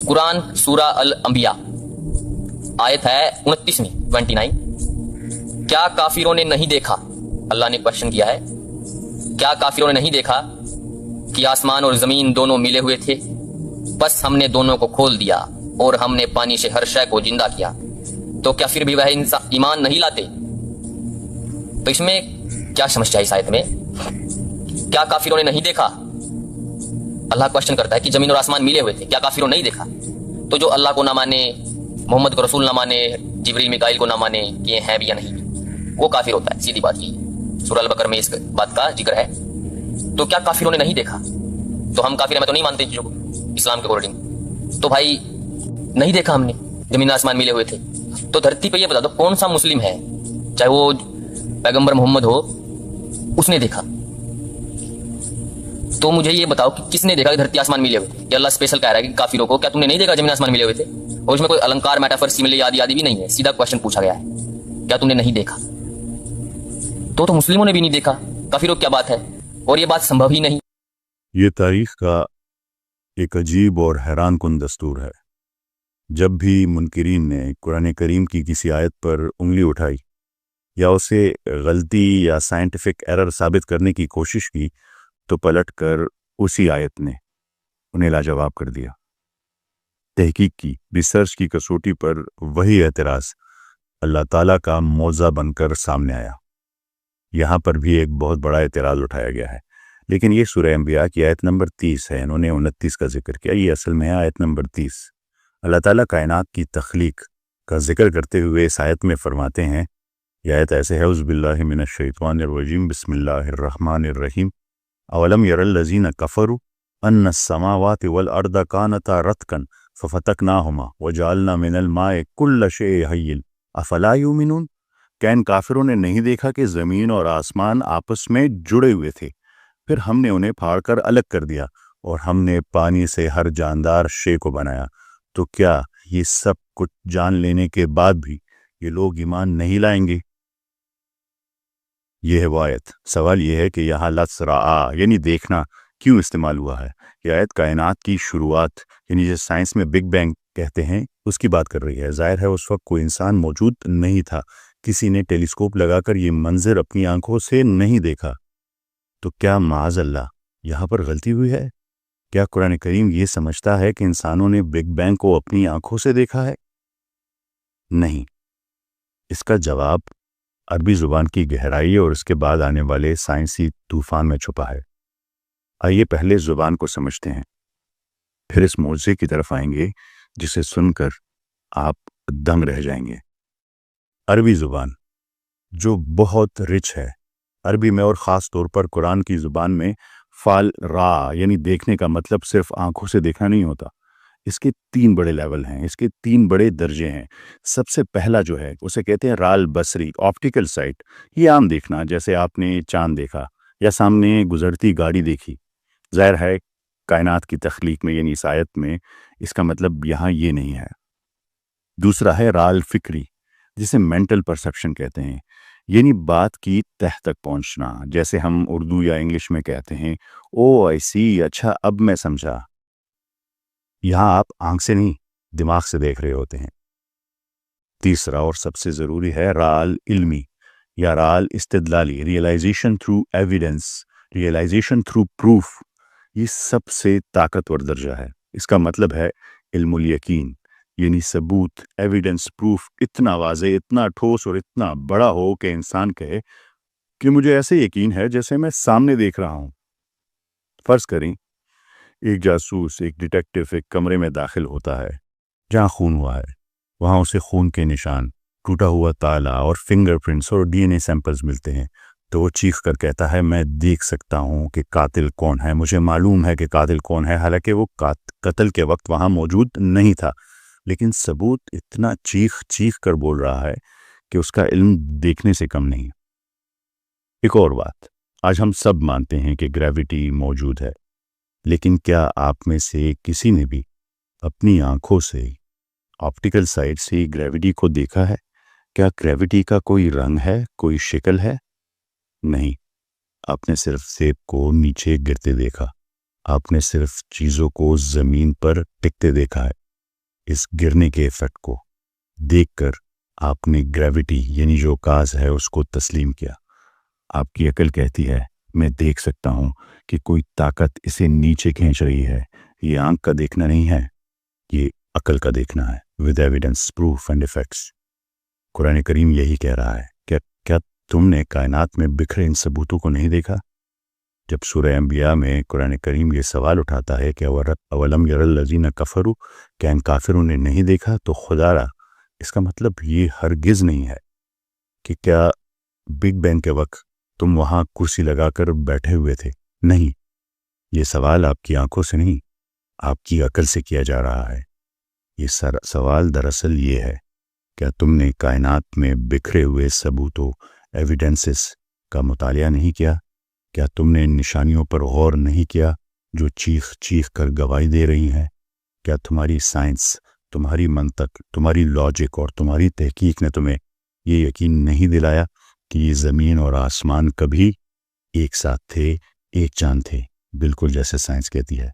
قرآن سورہ الانبیاء آیت ہے 29ویں 29. کیا کافروں نے نہیں دیکھا، اللہ نے کوشچن کیا ہے، کیا کافروں نے نہیں دیکھا کہ آسمان اور زمین دونوں ملے ہوئے تھے، بس ہم نے دونوں کو کھول دیا اور ہم نے پانی سے ہر شے کو زندہ کیا، تو کیا پھر بھی وہ ایمان نہیں لاتے؟ تو اس میں کیا سمجھا ہے اس آیت میں؟ کیا کافروں نے نہیں دیکھا؟ اللہ کوشچن کرتا ہے کہ زمین اور آسمان ملے ہوئے تھے، کیا کافروں نہیں دیکھا؟ تو جو اللہ کو نہ مانے، محمد کو رسول نہ مانے، جبریل میکائیل کو نہ مانے کہ یہ ہیں بھی یا نہیں، وہ کافر ہوتا ہے. سیدھی بات یہ سورہ البقرہ میں اس بات کا ذکر ہے. تو کیا کافروں نے نہیں دیکھا؟ تو ہم کافر ہیں، میں تو نہیں مانتے چیزوں کو اسلام کے اکارڈنگ. تو بھائی نہیں دیکھا ہم نے، زمین آسمان ملے ہوئے تھے. تو دھرتی پہ یہ بتا دو کون سا مسلم ہے، چاہے وہ پیغمبر محمد ہو، اس نے دیکھا؟ تو مجھے یہ بتاؤ کہ کس نے دیکھا کہ دھرتی آسمان ملے ہوئے تھے؟ یہ اللہ اسپیشل کہہ رہا ہے کہ کافروں کو کیا تم نے نہیں دیکھا زمین آسمان ملے ہوئے تھے؟ اور اس میں کوئی النکار میٹافر سیملے یادی بھی نہیں ہے، سیدھا کوشچن پوچھا گیا ہے کیا تم نے نہیں دیکھا؟ تو مسلموں نے بھی نہیں دیکھا، کافروں کیا بات ہے؟ اور یہ بات سمبھو ہی نہیں. یہ تاریخ کا ایک عجیب اور حیران کن دستور ہے. جب بھی منکرین نے قرآن کریم کی کسی آیت پر انگلی اٹھائی یا اسے غلطی یا سائنٹیفک ایرر ثابت کرنے کی کوشش کی تو پلٹ کر اسی آیت نے انہیں لاجواب کر دیا. تحقیق کی، ریسرچ کی کسوٹی پر وہی اعتراض اللہ تعالیٰ کا موضع بن کر سامنے آیا. یہاں پر بھی ایک بہت بڑا اعتراض اٹھایا گیا ہے، لیکن یہ سورہ انبیاء کی آیت نمبر 30 ہے. انہوں نے 29 کا ذکر کیا، یہ اصل میں ہے آیت نمبر 30. اللہ تعالیٰ کائنات کی تخلیق کا ذکر کرتے ہوئے اس آیت میں فرماتے ہیں، یہ آیت ایسے ہے: اعوذ باللہ من الشیطان الرجیم، بسم اللہ الرحمن الرحیم. اولم یر الذین کفروا ان السماوات والارض کانتا رتقا ففتقناہما وجعلنا من الماء کل شیء حی افلا یؤمنون. کیا ان کافروں نے نہیں دیکھا کہ زمین اور آسمان آپس میں جڑے ہوئے تھے، پھر ہم نے انہیں پھاڑ کر الگ کر دیا اور ہم نے پانی سے ہر جاندار شے کو بنایا، تو کیا یہ سب کچھ جان لینے کے بعد بھی یہ لوگ ایمان نہیں لائیں گے؟ یہ ہے وہ آیت. سوال یہ ہے کہ یہاں لفظ رآ یعنی دیکھنا کیوں استعمال ہوا ہے؟ یہ آیت کائنات کی شروعات یعنی جس سائنس میں بگ بینگ کہتے ہیں اس کی بات کر رہی ہے. ظاہر ہے اس وقت کوئی انسان موجود نہیں تھا، کسی نے ٹیلیسکوپ لگا کر یہ منظر اپنی آنکھوں سے نہیں دیکھا. تو کیا معاذ اللہ یہاں پر غلطی ہوئی ہے؟ کیا قرآن کریم یہ سمجھتا ہے کہ انسانوں نے بگ بینگ کو اپنی آنکھوں سے دیکھا ہے؟ نہیں. اس کا جواب عربی زبان کی گہرائی اور اس کے بعد آنے والے سائنسی طوفان میں چھپا ہے. آئیے پہلے زبان کو سمجھتے ہیں، پھر اس موضوع کی طرف آئیں گے جسے سن کر آپ دنگ رہ جائیں گے. عربی زبان جو بہت رچ ہے. عربی میں اور خاص طور پر قرآن کی زبان میں فال را یعنی دیکھنے کا مطلب صرف آنکھوں سے دیکھنا نہیں ہوتا. اس کے 3 بڑے لیول ہیں، اس کے 3 بڑے درجے ہیں. سب سے پہلا جو ہے اسے کہتے ہیں رال بصری، آپٹیکل سائٹ. یہ عام دیکھنا، جیسے آپ نے چاند دیکھا یا سامنے گزرتی گاڑی دیکھی. ظاہر ہے کائنات کی تخلیق میں یعنی اس آیت میں اس کا مطلب یہاں یہ نہیں ہے. دوسرا ہے رال فکری، جسے مینٹل پرسپشن کہتے ہیں، یعنی بات کی تہ تک پہنچنا، جیسے ہم اردو یا انگلش میں کہتے ہیں او آئی سی، اچھا اب میں سمجھا. یہاں آپ آنکھ سے نہیں دماغ سے دیکھ رہے ہوتے ہیں. تیسرا اور سب سے ضروری ہے رال علمی یا رال استدلالی، realization through evidence, realization through proof. یہ سب سے طاقتور درجہ ہے. اس کا مطلب ہے علم الیقین، یعنی ثبوت، ایویڈنس، پروف اتنا واضح، اتنا ٹھوس اور اتنا بڑا ہو کہ انسان کہے کہ مجھے ایسے یقین ہے جیسے میں سامنے دیکھ رہا ہوں. فرض کریں ایک جاسوس، ایک ڈیٹیکٹیو ایک کمرے میں داخل ہوتا ہے جہاں خون ہوا ہے. وہاں اسے خون کے نشان، ٹوٹا ہوا تالا اور فنگر پرنٹس اور ڈی این اے سیمپلز ملتے ہیں. تو وہ چیخ کر کہتا ہے میں دیکھ سکتا ہوں کہ قاتل کون ہے، مجھے معلوم ہے کہ قاتل کون ہے، حالانکہ وہ قتل کے وقت وہاں موجود نہیں تھا. لیکن ثبوت اتنا چیخ کر بول رہا ہے کہ اس کا علم دیکھنے سے کم نہیں. ایک اور بات، آج ہم سب مانتے ہیں کہ گریوٹی موجود ہے، لیکن کیا آپ میں سے کسی نے بھی اپنی آنکھوں سے آپٹیکل سائٹ سے گریوٹی کو دیکھا ہے؟ کیا گریوٹی کا کوئی رنگ ہے، کوئی شکل ہے؟ نہیں. آپ نے صرف سیب کو نیچے گرتے دیکھا، آپ نے صرف چیزوں کو زمین پر ٹکتے دیکھا ہے. اس گرنے کے ایفیکٹ کو دیکھ کر آپ نے گریوٹی یعنی جو کاز ہے اس کو تسلیم کیا. آپ کی عقل کہتی ہے میں دیکھ سکتا ہوں کہ کوئی طاقت اسے نیچے کھینچ رہی ہے. یہ آنکھ کا دیکھنا نہیں ہے, یہ عقل کا دیکھنا ہے, with evidence, proof and effects. قرآن کریم یہی کہہ رہا ہے. کیا تم نے کائنات میں بکھرے ان ثبوتوں کو نہیں دیکھا؟ جب سورہ انبیاء میں قرآن کریم یہ سوال اٹھاتا ہے کہ اولم یر الذین کفروا, کیا ان کافروں نے نہیں دیکھا, تو خدا را اس کا مطلب یہ ہرگز نہیں ہے کہ کیا بگ بینگ کے وقت تم وہاں کرسی لگا کر بیٹھے ہوئے تھے. نہیں, یہ سوال آپ کی آنکھوں سے نہیں, آپ کی عقل سے کیا جا رہا ہے. یہ سوال دراصل یہ ہے, کیا تم نے کائنات میں بکھرے ہوئے ثبوتوں, ایویڈنسز کا مطالعہ نہیں کیا؟ کیا تم نے نشانیوں پر غور نہیں کیا جو چیخ چیخ کر گواہی دے رہی ہیں؟ کیا تمہاری سائنس, تمہاری منطق, تمہاری لاجک اور تمہاری تحقیق نے تمہیں یہ یقین نہیں دلایا کہ یہ زمین اور آسمان کبھی ایک ساتھ تھے, ایک چاند تھے, بالکل جیسے سائنس کہتی ہے؟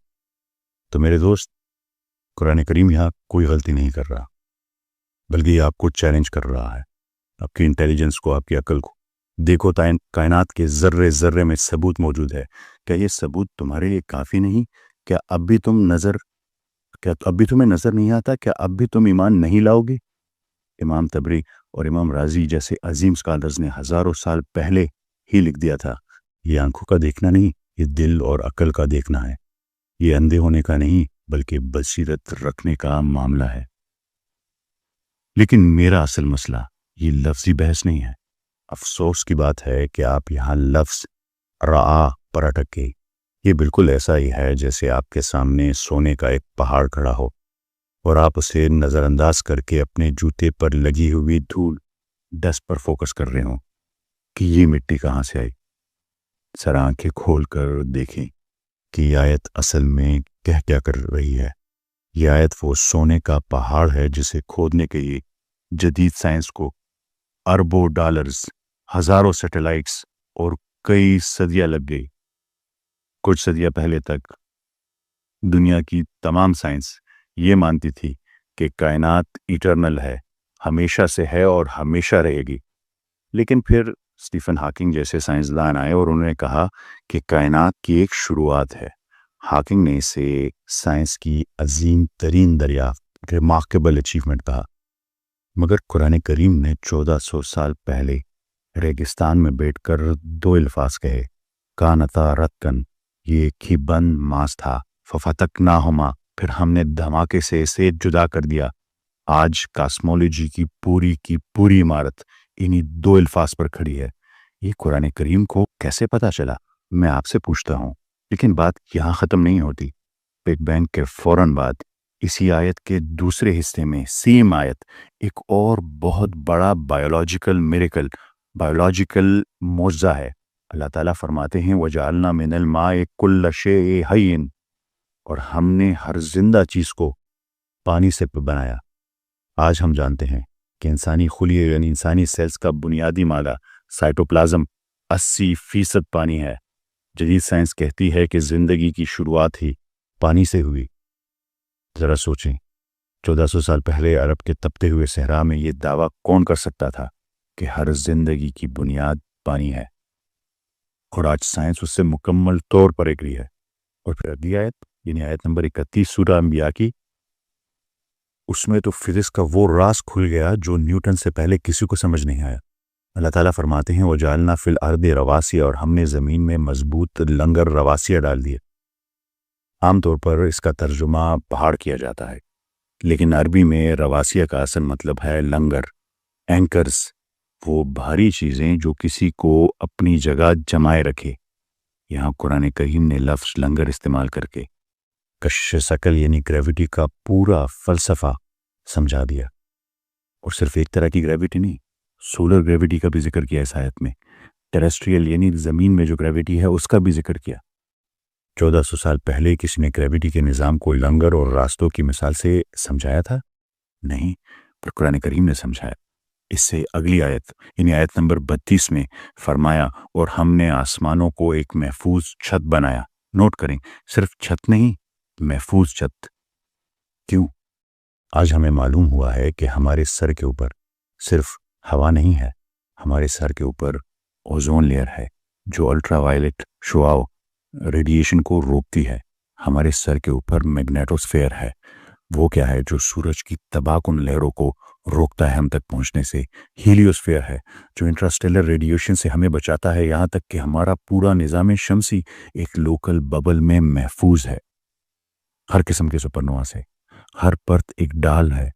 تو میرے دوست, قرآن کریم یہاں کوئی غلطی نہیں کر رہا, بلکہ یہ آپ کو چیلنج کر رہا ہے, آپ کی انٹیلیجنس کو, آپ کی عقل کو. دیکھو کائنات کے ذرے ذرے میں ثبوت موجود ہے. کیا یہ ثبوت تمہارے لیے کافی نہیں؟ کیا اب بھی تمہیں نظر نہیں آتا؟ کیا اب بھی تم ایمان نہیں لاؤ گے؟ امام تبری اور امام رازی جیسے عظیم اسکالرز نے ہزاروں سال پہلے ہی لکھ دیا تھا, یہ آنکھوں کا دیکھنا نہیں, یہ دل اور عقل کا دیکھنا ہے. یہ اندھے ہونے کا نہیں بلکہ بصیرت رکھنے کا معاملہ ہے. لیکن میرا اصل مسئلہ یہ لفظی بحث نہیں ہے. افسوس کی بات ہے کہ آپ یہاں لفظ رعا پر اٹک گئے. یہ بالکل ایسا ہی ہے جیسے آپ کے سامنے سونے کا ایک پہاڑ کھڑا ہو اور آپ اسے نظر انداز کر کے اپنے جوتے پر لگی ہوئی دھول, ڈسٹ پر فوکس کر رہے ہوں کہ یہ مٹی کہاں سے آئی. ذرا آنکھیں کھول کر دیکھیں کہ یہ آیت اصل میں کیا کر رہی ہے. یہ آیت وہ سونے کا پہاڑ ہے جسے کھودنے کے لیے جدید سائنس کو اربوں ڈالرز, ہزاروں سیٹلائٹس اور کئی صدیاں لگ گئی. کچھ صدیاں پہلے تک دنیا کی تمام سائنس یہ مانتی تھی کہ کائنات ایٹرنل ہے, ہمیشہ سے ہے اور ہمیشہ رہے گی. لیکن پھر اسٹیفن ہاکنگ جیسے سائنسدان آئے اور انہوں نے کہا کہ کائنات کی ایک شروعات ہے. ہاکنگ نے اسے سائنس کی عظیم ترین دریافت, ریمارکیبل اچیومنٹ کہا. مگر قرآن کریم نے 1400 سال پہلے ریگستان میں بیٹھ کر دو الفاظ کہے, کانتا رتکن, یہ ایک ہی بند ماس تھا, ففتقناہما, پھر ہم نے دھماکے سے اسے جدا کر دیا. آج کاسمولوجی کی پوری عمارت انہی دو الفاظ پر کھڑی ہے. یہ قرآن کریم کو کیسے پتا چلا؟ میں آپ سے پوچھتا ہوں. لیکن بات یہاں ختم نہیں ہوتی. بگ بینگ کے فوراً بعد اسی آیت کے دوسرے حصے میں سیم آیت ایک اور بہت بڑا بایولوجیکل میریکل, بایولوجیکل معجزہ ہے. اللہ تعالیٰ فرماتے ہیں وَجَعَلْنَا مِنَ الْمَاءِ كُلَّ شَيْءٍ حَيٍّ, اور ہم نے ہر زندہ چیز کو پانی سے بنایا. آج ہم جانتے ہیں کہ انسانی خلیے یعنی انسانی سیلز کا بنیادی مادہ سائٹوپلازم 80% پانی ہے. جدید سائنس کہتی ہے کہ زندگی کی شروعات ہی پانی سے ہوئی. ذرا سوچیں, 1400 سال پہلے عرب کے تپتے ہوئے صحرا میں یہ دعویٰ کون کر سکتا تھا کہ ہر زندگی کی بنیاد پانی ہے؟ اور آج سائنس اس سے مکمل طور پر ایگری ہے. اور پھر اگلی آیت یعنی آیت نمبر 31 سورہ انبیاء کی, اس میں تو فزکس کا وہ راز کھل گیا جو نیوٹن سے پہلے کسی کو سمجھ نہیں آیا. اللہ تعالیٰ فرماتے ہیں وَجَعَلْنَا فِي الْأَرْضِ رَوَاسِيَ, اور ہم نے زمین میں مضبوط لنگر رواسیہ ڈال دیے. عام طور پر اس کا ترجمہ پہاڑ کیا جاتا ہے, لیکن عربی میں رواسیہ کا اصل مطلب ہے لنگر, اینکرز, وہ بھاری چیزیں جو کسی کو اپنی جگہ جمائے رکھے. یہاں قرآن کریم نے لفظ لنگر استعمال کر کے کشش ثقل یعنی گریوٹی کا پورا فلسفہ سمجھا دیا. اور صرف ایک طرح کی گریوٹی نہیں, سولر گریوٹی کا بھی ذکر کیا اس آیت میں. ٹیریسٹریل یعنی زمین میں جو گریوٹی ہے اس کا بھی ذکر کیا. 1400 سال پہلے کسی نے گریوٹی کے نظام کو لنگر اور راستوں کی مثال سے سمجھایا تھا؟ نہیں, پر قرآن کریم نے سمجھایا. اس سے اگلی آیت یعنی آیت نمبر 32 میں فرمایا اور ہم نے آسمانوں کو ایک محفوظ چھت بنایا. نوٹ کریں, صرف چھت نہیں, محفوظ چھت. کیوں؟ آج ہمیں معلوم ہوا ہے کہ ہمارے سر کے اوپر صرف ہوا نہیں ہے، ہمارے سر کے اوپر اوزون لیئر ہے جو الٹرا وائلٹ شعاع ریڈیشن کو روکتی ہے۔ ہمارے سر کے اوپر میگنیٹوسفیئر ہے، وہ کیا ہے جو سورج کی تباہ کن لہروں کو روکتا ہے ہم تک پہنچنے سے۔ ہیلیوسفیئر ہے جو انٹراسٹیلر ریڈیشن سے ہمیں بچاتا ہے، یہاں تک کہ ہمارا پورا نظام شمسی ایک لوکل ببل میں محفوظ ہے ہر قسم کے سپر نوا سے۔ ہر پرت ایک ڈال ہے۔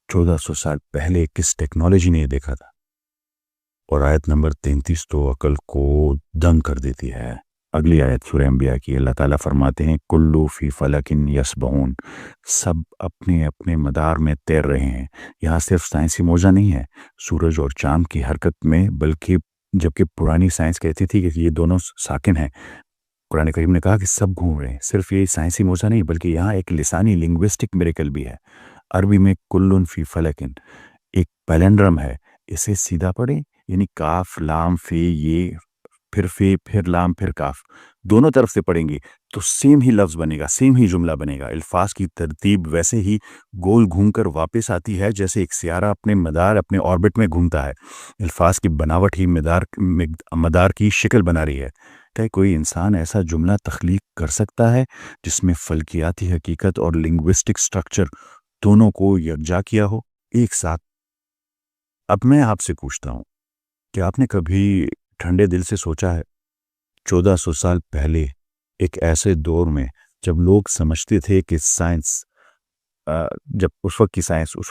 1400 سال پہلے کس ٹیکنالوجی نے یہ دیکھا تھا؟ اور آیت نمبر 33 تو عقل کو دنگ کر دیتی ہے۔ اگلی آیت سورہ انبیاء کی، اللہ تعالیٰ فرماتے ہیں کلو فی فلک یسبحون، سب اپنے اپنے مدار میں تیر رہے ہیں۔ یہاں صرف سائنسی موضوع نہیں ہے سورج اور چاند کی حرکت میں، بلکہ جبکہ پرانی سائنس کہتی تھی کہ یہ دونوں ساکن ہیں، قرآن کریم نے کہا کہ سب گھوم رہے ہیں۔ صرف یہ سائنسی موضوع نہیں بلکہ یہاں ایک لسانی لنگوسٹک میریکل بھی ہے۔ عربی میں کلن فی فلکن ایک پیلنڈرم ہے، اسے سیدھا پڑھیں یعنی کاف لام فی، یہ پھر فی پھر لام پھر کاف، دونوں طرف سے پڑھیں گے تو سیم ہی لفظ بنے گا، سیم ہی جملہ بنے گا۔ الفاظ کی ترتیب ویسے ہی گول گھوم کر واپس آتی ہے جیسے ایک سیارہ اپنے مدار اپنے آربٹ میں گھومتا ہے۔ الفاظ کی بناوٹ ہی مدار کی شکل بنا رہی ہے۔ کیا کوئی انسان ایسا جملہ تخلیق کر سکتا ہے جس میں فلکیاتی حقیقت اور لنگوسٹک سٹرکچر دونوں کو یکجا کیا ہو ایک ساتھ؟ اب میں آپ سے پوچھتا ہوں کہ آپ نے کبھی ٹھنڈے دل سے سوچا ہے 1400 سال پہلے ایک ایسے دور میں جب لوگ سمجھتے تھے کہ اس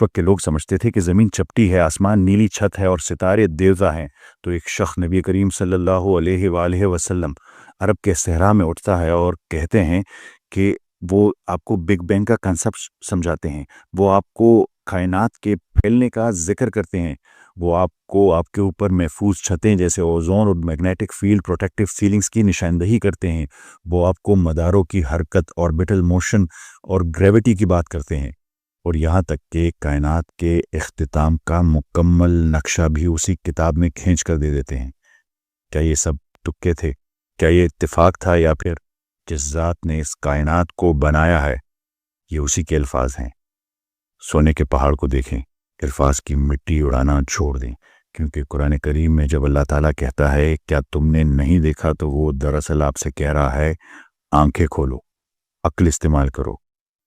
وقت کے لوگ سمجھتے تھے کہ زمین چپٹی ہے، آسمان نیلی چھت ہے اور ستارے دیوتا ہیں، تو ایک شخص نبی کریم صلی اللہ علیہ وآلہ وسلم عرب کے صحرا میں اٹھتا ہے اور کہتے ہیں کہ وہ آپ کو بگ بینگ کا کنسپٹ سمجھاتے ہیں، وہ آپ کو کائنات کے پھیلنے کا ذکر کرتے ہیں، وہ آپ کے اوپر محفوظ چھتیں جیسے اوزون اور میگنیٹک فیلڈ پروٹیکٹیو سیلنگز کی نشاندہی کرتے ہیں، وہ آپ کو مداروں کی حرکت، آربیٹل موشن اور گریوٹی کی بات کرتے ہیں، اور یہاں تک کہ کائنات کے اختتام کا مکمل نقشہ بھی اسی کتاب میں کھینچ کر دے دیتے ہیں۔ کیا یہ سب تکے تھے؟ کیا یہ اتفاق تھا، یا پھر جس ذات نے اس کائنات کو بنایا ہے یہ اسی کے الفاظ ہیں؟ سونے کے پہاڑ کو دیکھیں، الفاظ کی مٹی اڑانا چھوڑ دیں، کیونکہ قرآن کریم میں جب اللہ تعالیٰ کہتا ہے کیا تم نے نہیں دیکھا، تو وہ دراصل آپ سے کہہ رہا ہے آنکھیں کھولو، عقل استعمال کرو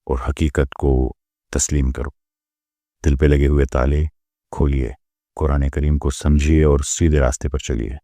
اور حقیقت کو تسلیم کرو۔ دل پہ لگے ہوئے تالے کھولیے، قرآن کریم کو سمجھیے اور سیدھے راستے پر چلیے۔